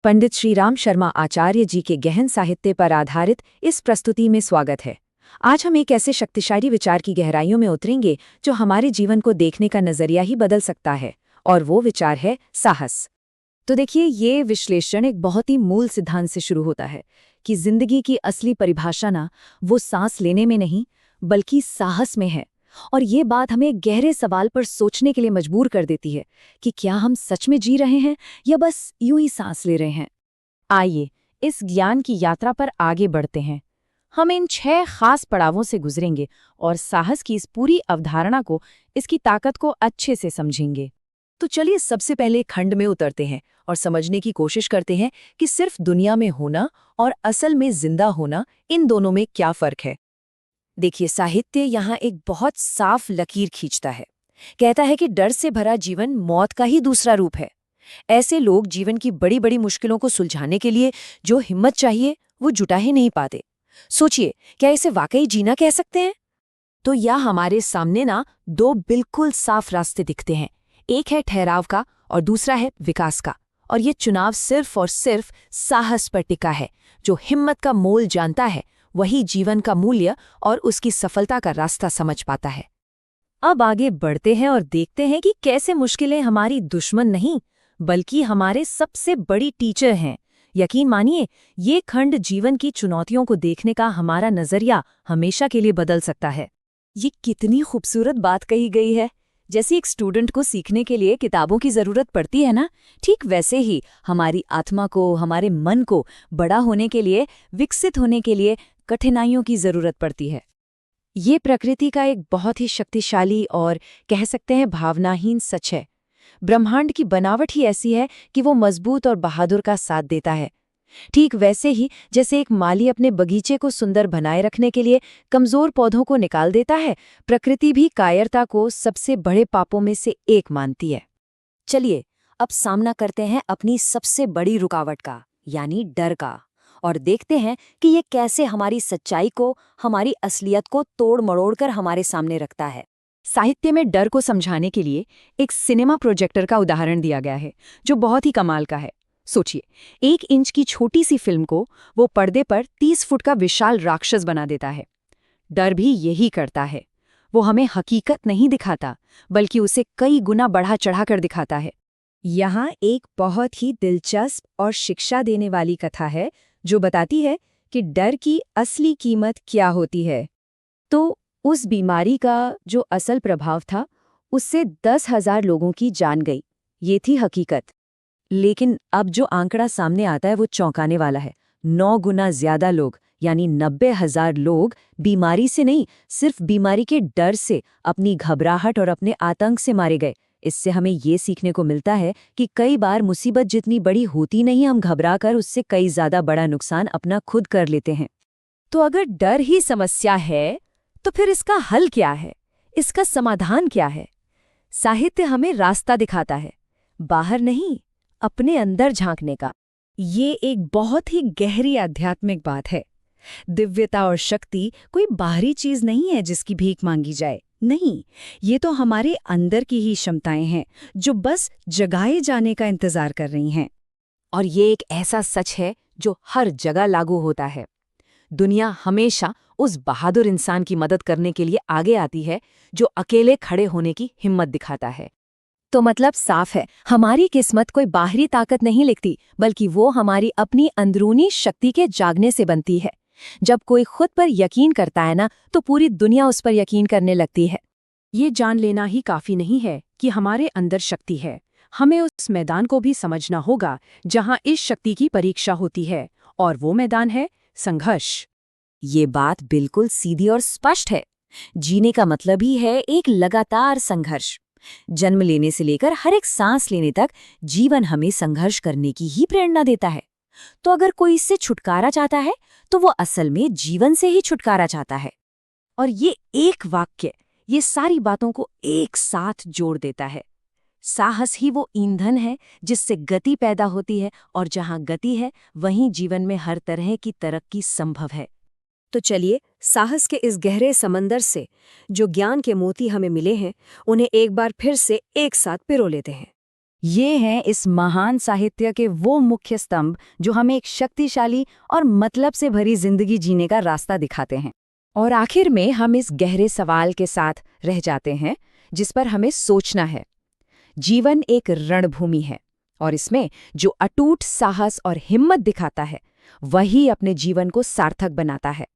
पंडित श्रीराम शर्मा आचार्य जी के गहन साहित्य पर आधारित इस प्रस्तुति में स्वागत है। आज हम एक ऐसे शक्तिशाली विचार की गहराइयों में उतरेंगे जो हमारे जीवन को देखने का नजरिया ही बदल सकता है, और वो विचार है साहस। तो देखिए, ये विश्लेषण एक बहुत ही मूल सिद्धांत से शुरू होता है कि जिंदगी की असली परिभाषा ना वो सांस लेने में नहीं बल्कि साहस में है। और ये बात हमें गहरे सवाल पर सोचने के लिए मजबूर कर देती है कि क्या हम सच में जी रहे हैं या बस यूं ही सांस ले रहे हैं। आइए इस ज्ञान की यात्रा पर आगे बढ़ते हैं। हम इन 6 खास पड़ावों से गुजरेंगे और साहस की इस पूरी अवधारणा को, इसकी ताकत को अच्छे से समझेंगे। तो चलिए सबसे पहले खंड में उतरते हैं और समझने की कोशिश करते हैं कि सिर्फ दुनिया में होना और असल में जिंदा होना, इन दोनों में क्या फर्क है। देखिए, साहित्य यहाँ एक बहुत साफ लकीर खींचता है। कहता है कि डर से भरा जीवन मौत का ही दूसरा रूप है। ऐसे लोग जीवन की बड़ी बड़ी मुश्किलों को सुलझाने के लिए जो हिम्मत चाहिए वो जुटा ही नहीं पाते। सोचिए, क्या इसे वाकई जीना कह सकते हैं? तो यह हमारे सामने ना 2 बिल्कुल साफ रास्ते दिखते हैं। एक है ठहराव का और दूसरा है विकास का। और ये चुनाव सिर्फ और सिर्फ साहस पर टिका है। जो हिम्मत का मोल जानता है वही जीवन का मूल्य और उसकी सफलता का रास्ता समझ पाता है। अब आगे बढ़ते हैं और देखते हैं कि कैसे मुश्किलें हमारी दुश्मन नहीं बल्कि हमारे सबसे बड़ी टीचर हैं। यकीन मानिए, ये खंड जीवन की चुनौतियों को देखने का हमारा नजरिया हमेशा के लिए बदल सकता है। ये कितनी खूबसूरत बात कही गई है। जैसे एक स्टूडेंट को सीखने के लिए किताबों की जरूरत पड़ती है ना, ठीक वैसे ही हमारी आत्मा को, हमारे मन को बड़ा होने के लिए, विकसित होने के लिए कठिनाइयों की जरूरत पड़ती है। ये प्रकृति का एक बहुत ही शक्तिशाली और कह सकते हैं भावनाहीन सच है। ब्रह्मांड की बनावट ही ऐसी है कि वो मजबूत और बहादुर का साथ देता है। ठीक वैसे ही जैसे एक माली अपने बगीचे को सुंदर बनाए रखने के लिए कमजोर पौधों को निकाल देता है, प्रकृति भी कायरता को सबसे बड़े पापों में से एक मानती है। चलिए अब सामना करते हैं अपनी सबसे बड़ी रुकावट का, यानी डर का, और देखते हैं कि ये कैसे हमारी सच्चाई को, हमारी असलियत को तोड़ मरोड़ कर हमारे सामने रखता है। साहित्य में डर को समझाने के लिए एक सिनेमा प्रोजेक्टर का उदाहरण दिया गया है जो बहुत ही कमाल का है। सोचिए, 1 इंच की छोटी सी फिल्म को वो पर्दे पर 30 फुट का विशाल राक्षस बना देता है। डर भी यही करता है। वो हमें हकीकत नहीं दिखाता बल्कि उसे कई गुना बढ़ा चढ़ाकर दिखाता है। यहाँ एक बहुत ही दिलचस्प और शिक्षा देने वाली कथा है जो बताती है कि डर की असली कीमत क्या होती है। तो उस बीमारी का जो असल प्रभाव था, उससे 10,000 लोगों की जान गई। ये थी हकीकत। लेकिन अब जो आंकड़ा सामने आता है वो चौंकाने वाला है। 9 गुना ज्यादा लोग, यानी 90,000 लोग बीमारी से नहीं, सिर्फ बीमारी के डर से, अपनी घबराहट और अपने आतंक से मारे गए। इससे हमें ये सीखने को मिलता है कि कई बार मुसीबत जितनी बड़ी होती नहीं, हम घबराकर उससे कई ज्यादा बड़ा नुकसान अपना खुद कर लेते हैं। तो अगर डर ही समस्या है तो फिर इसका हल क्या है? इसका समाधान क्या है? साहित्य हमें रास्ता दिखाता है, बाहर नहीं, अपने अंदर झांकने का। ये एक बहुत ही गहरी आध्यात्मिक बात है। दिव्यता और शक्ति कोई बाहरी चीज नहीं है जिसकी भीख मांगी जाए। नहीं, ये तो हमारे अंदर की ही क्षमताएं हैं जो बस जगाए जाने का इंतजार कर रही हैं। और ये एक ऐसा सच है जो हर जगह लागू होता है। दुनिया हमेशा उस बहादुर इंसान की मदद करने के लिए आगे आती है जो अकेले खड़े होने की हिम्मत दिखाता है। तो मतलब साफ है, हमारी किस्मत कोई बाहरी ताकत नहीं लिखती बल्कि वो हमारी अपनी अंदरूनी शक्ति के जागने से बनती है। जब कोई खुद पर यकीन करता है ना, तो पूरी दुनिया उस पर यकीन करने लगती है। ये जान लेना ही काफी नहीं है कि हमारे अंदर शक्ति है। हमें उस मैदान को भी समझना होगा जहां इस शक्ति की परीक्षा होती है, और वो मैदान है संघर्ष। ये बात बिल्कुल सीधी और स्पष्ट है। जीने का मतलब ही है एक लगातार संघर्ष। जन्म लेने से लेकर हर एक सांस लेने तक जीवन हमें संघर्ष करने की ही प्रेरणा देता है। तो अगर कोई इससे छुटकारा चाहता है तो वो असल में जीवन से ही छुटकारा चाहता है। और ये एक वाक्य ये सारी बातों को एक साथ जोड़ देता है। साहस ही वो ईंधन है जिससे गति पैदा होती है, और जहां गति है वहीं जीवन में हर तरह की तरक्की संभव है। तो चलिए, साहस के इस गहरे समंदर से जो ज्ञान के मोती हमें मिले हैं, उन्हें एक बार फिर से एक साथ पिरो लेते हैं। ये हैं इस महान साहित्य के वो मुख्य स्तंभ जो हमें एक शक्तिशाली और मतलब से भरी जिंदगी जीने का रास्ता दिखाते हैं। और आखिर में हम इस गहरे सवाल के साथ रह जाते हैं जिस पर हमें सोचना है। जीवन एक रणभूमि है और इसमें जो अटूट साहस और हिम्मत दिखाता है वही अपने जीवन को सार्थक बनाता है।